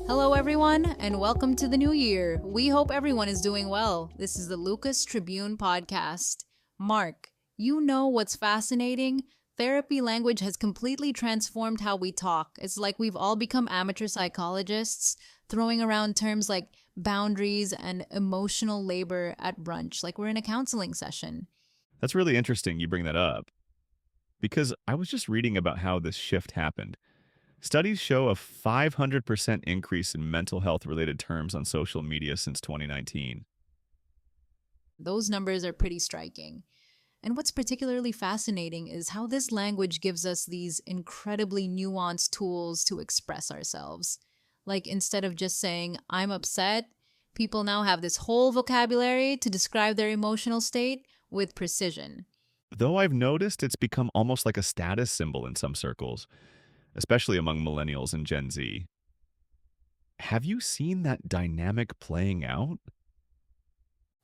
Hello, everyone, and welcome to the new year. We hope everyone is doing well. This is the Tribune podcast. Mark, you know what's fascinating? Therapy language has completely transformed how we talk. It's like we've all become amateur psychologists, throwing around terms like boundaries and emotional labor at brunch, like we're in a counseling session. That's really interesting you bring that up because I was just reading about how this shift happened. Studies show a 500% increase in mental health related terms on social media since 2019. Those numbers are pretty striking. And what's particularly fascinating is how this language gives us these incredibly nuanced tools to express ourselves. Like instead of just saying, I'm upset, people now have this whole vocabulary to describe their emotional state with precision. Though I've noticed it's become almost like a status symbol in some circles, especially among millennials and Gen Z. Have you seen that dynamic playing out?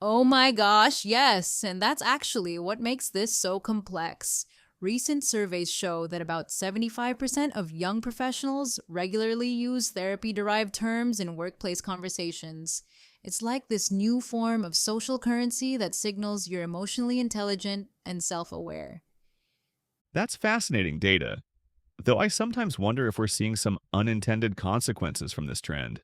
Oh my gosh, yes, and that's actually what makes this so complex. Recent surveys show that about 75% of young professionals regularly use therapy derived terms in workplace conversations. It's like this new form of social currency that signals you're emotionally intelligent and self aware. That's fascinating data, though I sometimes wonder if we're seeing some unintended consequences from this trend.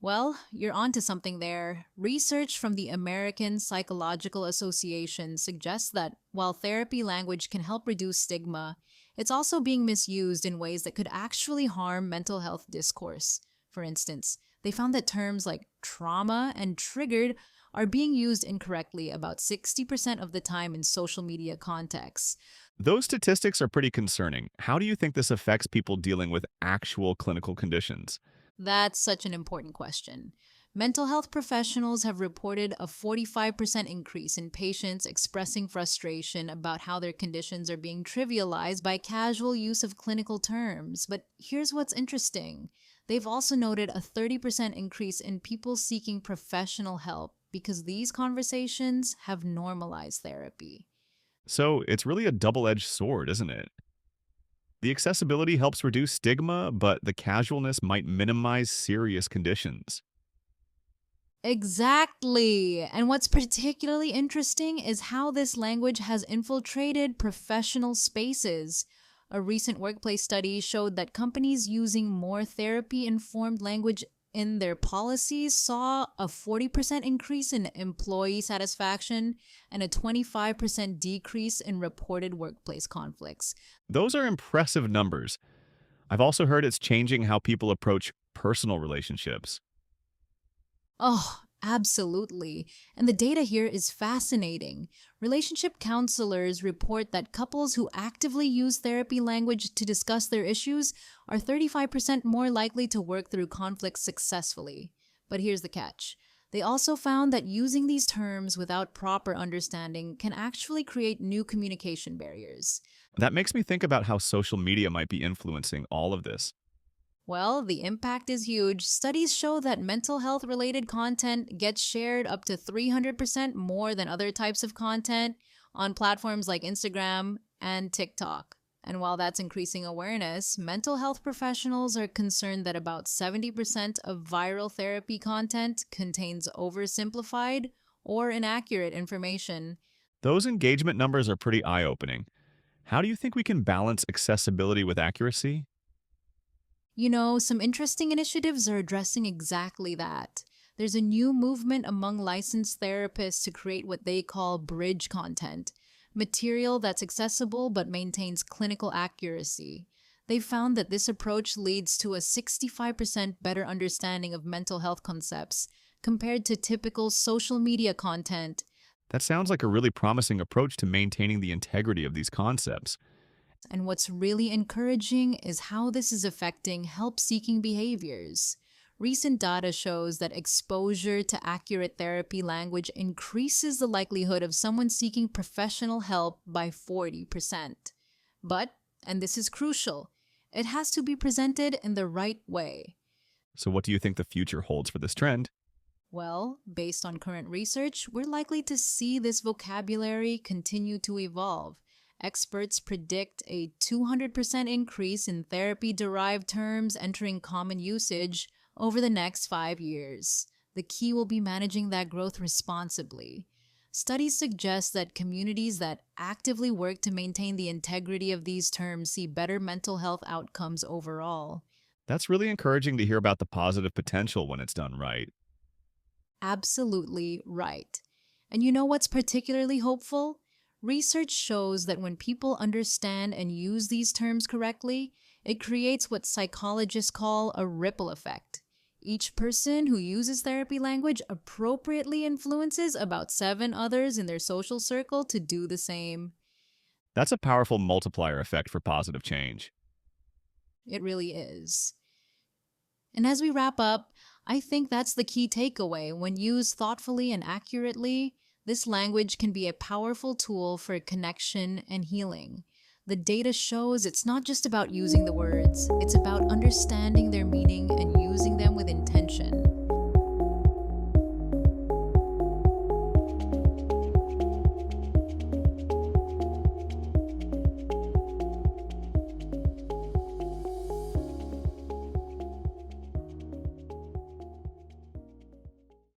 Well, you're onto something there. Research from the American Psychological Association suggests that while therapy language can help reduce stigma, it's also being misused in ways that could actually harm mental health discourse. For instance, they found that terms like trauma and triggered are being used incorrectly about 60% of the time in social media contexts. Those statistics are pretty concerning. How do you think this affects people dealing with actual clinical conditions? That's such an important question. Mental health professionals have reported a 45% increase in patients expressing frustration about how their conditions are being trivialized by casual use of clinical terms. But here's what's interesting. They've also noted a 30% increase in people seeking professional help because these conversations have normalized therapy. So it's really a double edged sword, isn't it? The accessibility helps reduce stigma, but the casualness might minimize serious conditions. Exactly. And what's particularly interesting is how this language has infiltrated professional spaces. A recent workplace study showed that companies using more therapy informed language in their policies saw a 40% increase in employee satisfaction and a 25% decrease in reported workplace conflicts. Those are impressive numbers. I've also heard it's changing how people approach personal relationships. Oh, absolutely. And the data here is fascinating. Relationship counselors report that couples who actively use therapy language to discuss their issues are 35% more likely to work through conflicts successfully. But here's the catch. They also found that using these terms without proper understanding can actually create new communication barriers. That makes me think about how social media might be influencing all of this. Well, the impact is huge. Studies show that mental health related content gets shared up to 300% more than other types of content on platforms like Instagram and TikTok. And while that's increasing awareness, mental health professionals are concerned that about 70% of viral therapy content contains oversimplified or inaccurate information. Those engagement numbers are pretty eye opening. How do you think we can balance accessibility with accuracy? You know, some interesting initiatives are addressing exactly that. There's a new movement among licensed therapists to create what they call bridge content, material that's accessible but maintains clinical accuracy. They found that this approach leads to a 65% better understanding of mental health concepts compared to typical social media content. That sounds like a really promising approach to maintaining the integrity of these concepts. And what's really encouraging is how this is affecting help-seeking behaviors. Recent data shows that exposure to accurate therapy language increases the likelihood of someone seeking professional help by 40%. But, and this is crucial, it has to be presented in the right way. So, what do you think the future holds for this trend? Well, based on current research, we're likely to see this vocabulary continue to evolve. Experts predict a 200% increase in therapy derived terms entering common usage over the next 5 years. The key will be managing that growth responsibly. Studies suggest that communities that actively work to maintain the integrity of these terms see better mental health outcomes overall. That's really encouraging to hear about the positive potential when it's done right. Absolutely right. And you know what's particularly hopeful? Research shows that when people understand and use these terms correctly, it creates what psychologists call a ripple effect. Each person who uses therapy language appropriately influences about 7 others in their social circle to do the same. That's a powerful multiplier effect for positive change. It really is. And as we wrap up, I think that's the key takeaway. When used thoughtfully and accurately, this language can be a powerful tool for connection and healing. The data shows it's not just about using the words, it's about understanding their meaning and using them